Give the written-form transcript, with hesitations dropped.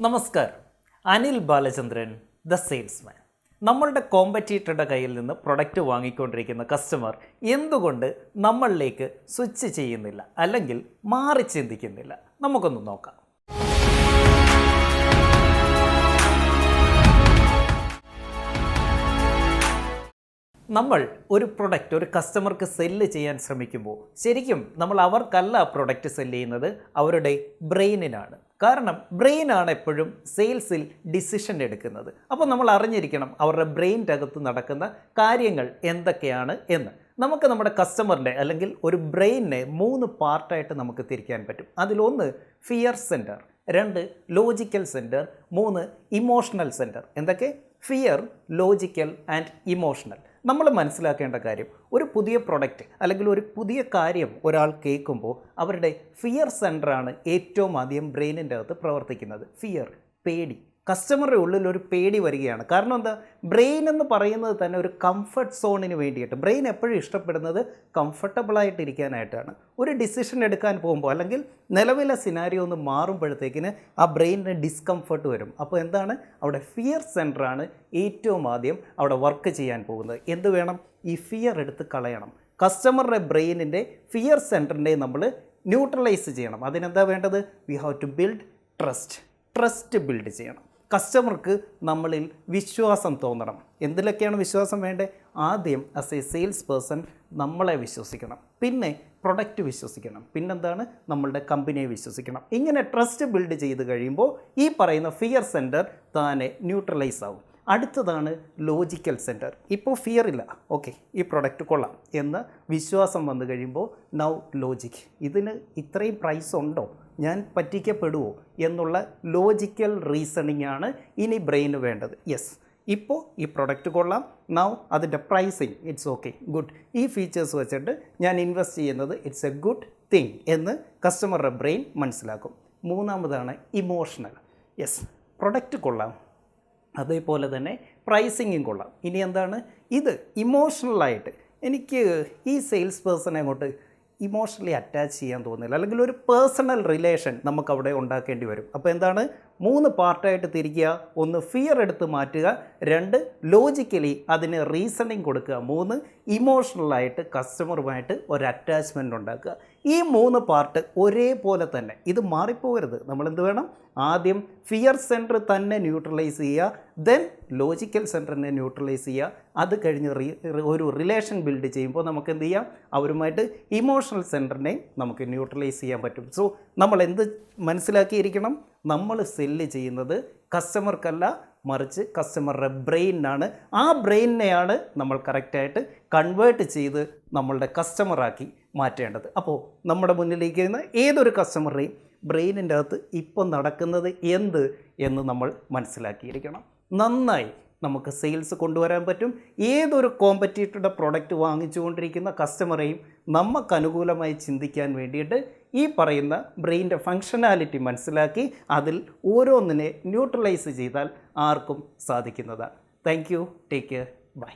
നമസ്കാരം. Anil Balachandran, the salesman. നമ്മളുടെ കോമ്പറ്റീറ്ററുടെ കയ്യിൽ നിന്ന് പ്രൊഡക്റ്റ് വാങ്ങിക്കൊണ്ടിരിക്കുന്ന കസ്റ്റമർ എന്തുകൊണ്ട് നമ്മളിലേക്ക് സ്വിച്ച് ചെയ്യുന്നില്ല, അല്ലെങ്കിൽ മാറി ചിന്തിക്കുന്നില്ല? നമുക്കൊന്ന് നോക്കാം. നമ്മൾ ഒരു പ്രൊഡക്റ്റ് ഒരു കസ്റ്റമർക്ക് സെല്ല് ചെയ്യാൻ ശ്രമിക്കുമ്പോൾ ശരിക്കും നമ്മൾ അവർക്കല്ല ആ പ്രൊഡക്റ്റ് സെല്ല് ചെയ്യുന്നത്, അവരുടെ ബ്രെയിനിനാണ്. കാരണം ബ്രെയിനാണ് എപ്പോഴും സെയിൽസിൽ ഡിസിഷൻ എടുക്കുന്നത്. അപ്പോൾ നമ്മൾ അറിഞ്ഞിരിക്കണം അവരുടെ ബ്രെയിൻ്റെ അകത്ത് നടക്കുന്ന കാര്യങ്ങൾ എന്തൊക്കെയാണ് എന്ന്. നമുക്ക് നമ്മുടെ കസ്റ്റമറിൻ്റെ അല്ലെങ്കിൽ ഒരു ബ്രെയിനിനെ 3 പാർട്ടായിട്ട് നമുക്ക് തിരിക്കാൻ പറ്റും. അതിലൊന്ന് fear centre, 2 logical centre, 3 emotional centre. എന്തൊക്കെ? Fear, logical and emotional. നമ്മൾ മനസ്സിലാക്കേണ്ട കാര്യം, ഒരു പുതിയ പ്രൊഡക്റ്റ് അല്ലെങ്കിൽ ഒരു പുതിയ കാര്യം ഒരാൾ കേൾക്കുമ്പോൾ അവരുടെ ഫിയർ സെൻറ്ററാണ് ഏറ്റവും ആദ്യം ബ്രെയിനിൻ്റെ അകത്ത് പ്രവർത്തിക്കുന്നത്. ഫിയർ, പേടി. കസ്റ്റമറുടെ ഉള്ളിൽ ഒരു പേടി വരികയാണ്. കാരണം എന്താ? ബ്രെയിൻ എന്ന് പറയുന്നത് തന്നെ ഒരു കംഫർട്ട് സോണിന് വേണ്ടിയിട്ട്. ബ്രെയിൻ എപ്പോഴും ഇഷ്ടപ്പെടുന്നത് കംഫർട്ടബിളായിട്ടിരിക്കാനായിട്ടാണ്. ഒരു ഡിസിഷൻ എടുക്കാൻ പോകുമ്പോൾ അല്ലെങ്കിൽ നിലവിലെ സിനാരിയോ ഒന്ന് മാറുമ്പോഴത്തേക്കിന് ആ ബ്രെയിനിന് ഡിസ്കംഫർട്ട് വരും. അപ്പോൾ എന്താണ്? അവിടെ ഫിയർ സെൻറ്ററാണ് ഏറ്റവും ആദ്യം അവിടെ വർക്ക് ചെയ്യാൻ പോകുന്നത്. എന്ത് വേണം? ഈ ഫിയർ എടുത്ത് കളയണം. കസ്റ്റമറുടെ ബ്രെയിനിൻ്റെ ഫിയർ സെൻറ്ററിനെ നമ്മൾ ന്യൂട്രലൈസ് ചെയ്യണം. അതിനെന്താ വേണ്ടത്? We have to build trust build ചെയ്യണം. കസ്റ്റമർക്ക് നമ്മളിൽ വിശ്വാസം തോന്നണം. എന്തിലൊക്കെയാണ് വിശ്വാസം വേണ്ടത്? ആദ്യം ആസ് എ സെയിൽസ് പേഴ്സൺ നമ്മളെ വിശ്വസിക്കണം, പിന്നെ പ്രൊഡക്റ്റ് വിശ്വസിക്കണം, പിന്നെന്താണ്? നമ്മളുടെ കമ്പനിയെ വിശ്വസിക്കണം. ഇങ്ങനെ ട്രസ്റ്റ് ബിൽഡ് ചെയ്ത് കഴിയുമ്പോൾ ഈ പറയുന്ന ഫിയർ സെൻറ്റർ താനെ ന്യൂട്രലൈസ് ആവും. അടുത്തതാണ് ലോജിക്കൽ സെൻറ്റർ. ഇപ്പോൾ ഫിയർ ഇല്ല, ഓക്കെ ഈ പ്രൊഡക്റ്റ് കൊള്ളാം എന്ന് വിശ്വാസം വന്നു കഴിയുമ്പോൾ നൗ ലോജിക്. ഇതിന് ഇത്രയും പ്രൈസ് ഉണ്ടോ, ഞാൻ പറ്റിക്കപ്പെടുമോ എന്നുള്ള ലോജിക്കൽ റീസണിങ് ആണ് ഇനി ബ്രെയിന് വേണ്ടത്. യെസ്, ഇപ്പോൾ ഈ പ്രൊഡക്റ്റ് കൊള്ളാം, നൗ അതിൻ്റെ പ്രൈസിങ് ഇറ്റ്സ് ഓക്കെ, ഗുഡ്. ഈ ഫീച്ചേഴ്സ് വെച്ചിട്ട് ഞാൻ ഇൻവെസ്റ്റ് ചെയ്യുന്നത് ഇറ്റ്സ് എ ഗുഡ് തിങ് എന്ന് കസ്റ്റമറുടെ ബ്രെയിൻ മനസ്സിലാക്കും. മൂന്നാമതാണ് ഇമോഷണൽ. യെസ്, പ്രൊഡക്റ്റ് കൊള്ളാം, അതേപോലെ തന്നെ പ്രൈസിങ്ങും കൊള്ളാം. ഇനി എന്താണ്? ഇത് ഇമോഷണലായിട്ട് എനിക്ക് ഈ സെയിൽസ് പേഴ്സണെ അങ്ങോട്ട് ഇമോഷണലി അറ്റാച്ച് ചെയ്യാൻ തോന്നുന്നില്ല, അല്ലെങ്കിൽ ഒരു പേഴ്സണൽ റിലേഷൻ നമുക്കവിടെ ഉണ്ടാക്കേണ്ടി വരും. അപ്പോൾ എന്താണ്? 3 പാർട്ടായിട്ട് തിരിക്കുക. 1 ഫിയർ എടുത്ത് മാറ്റുക, 2 ലോജിക്കലി അതിന് റീസണിങ് കൊടുക്കുക, 3 ഇമോഷണലായിട്ട് കസ്റ്റമറുമായിട്ട് ഒരു അറ്റാച്ച്മെൻറ്റ് ഉണ്ടാക്കുക. ഈ 3 പാർട്ട് ഒരേപോലെ തന്നെ, ഇത് മാറിപ്പോകരുത്. നമ്മളെന്ത് വേണം? ആദ്യം ഫിയർ സെൻറ്റർ തന്നെ ന്യൂട്രലൈസ് ചെയ്യുക, ദെൻ ലോജിക്കൽ സെൻറ്ററിനെ ന്യൂട്രലൈസ് ചെയ്യുക. അത് കഴിഞ്ഞ് ഒരു റിലേഷൻ ബിൽഡ് ചെയ്യുമ്പോൾ നമുക്ക് എന്ത് ചെയ്യാം? അവരുമായിട്ട് ഇമോഷണൽ സെൻറ്ററിനെ നമുക്ക് ന്യൂട്രലൈസ് ചെയ്യാൻ പറ്റും. സോ നമ്മൾ എന്ത് മനസ്സിലാക്കിയിരിക്കണം? നമ്മൾ സെല്ല് ചെയ്യുന്നത് കസ്റ്റമർക്കല്ല, മറിച്ച് കസ്റ്റമറുടെ ബ്രെയിനാണ്. ആ ബ്രെയിനിനെയാണ് നമ്മൾ കറക്റ്റായിട്ട് കൺവേർട്ട് ചെയ്ത് നമ്മളുടെ കസ്റ്റമറാക്കി മാറ്റേണ്ടത്. അപ്പോൾ നമ്മുടെ മുന്നിലേക്ക് വരുന്ന ഏതൊരു കസ്റ്റമറുടെയും ബ്രെയിനിൻ്റെ അകത്ത് ഇപ്പം നടക്കുന്നത് എന്ത് എന്ന് നമ്മൾ മനസ്സിലാക്കിയിരിക്കണം. നന്നായി നമുക്ക് സെയിൽസ് കൊണ്ടുവരാൻ പറ്റും. ഏതൊരു കോമ്പറ്റീറ്ററുടെ പ്രൊഡക്റ്റ് വാങ്ങിച്ചുകൊണ്ടിരിക്കുന്ന കസ്റ്റമറെയും നമുക്ക് അനുകൂലമായി ചിന്തിക്കാൻ വേണ്ടിയിട്ട് ഈ പറയുന്ന ബ്രെയിൻ്റെ ഫങ്ഷനാലിറ്റി മനസ്സിലാക്കി അതിൽ ഓരോന്നിനെ ന്യൂട്രലൈസ് ചെയ്താൽ ആർക്കും സാധിക്കുന്നതാണ്. Thank you, take care, by.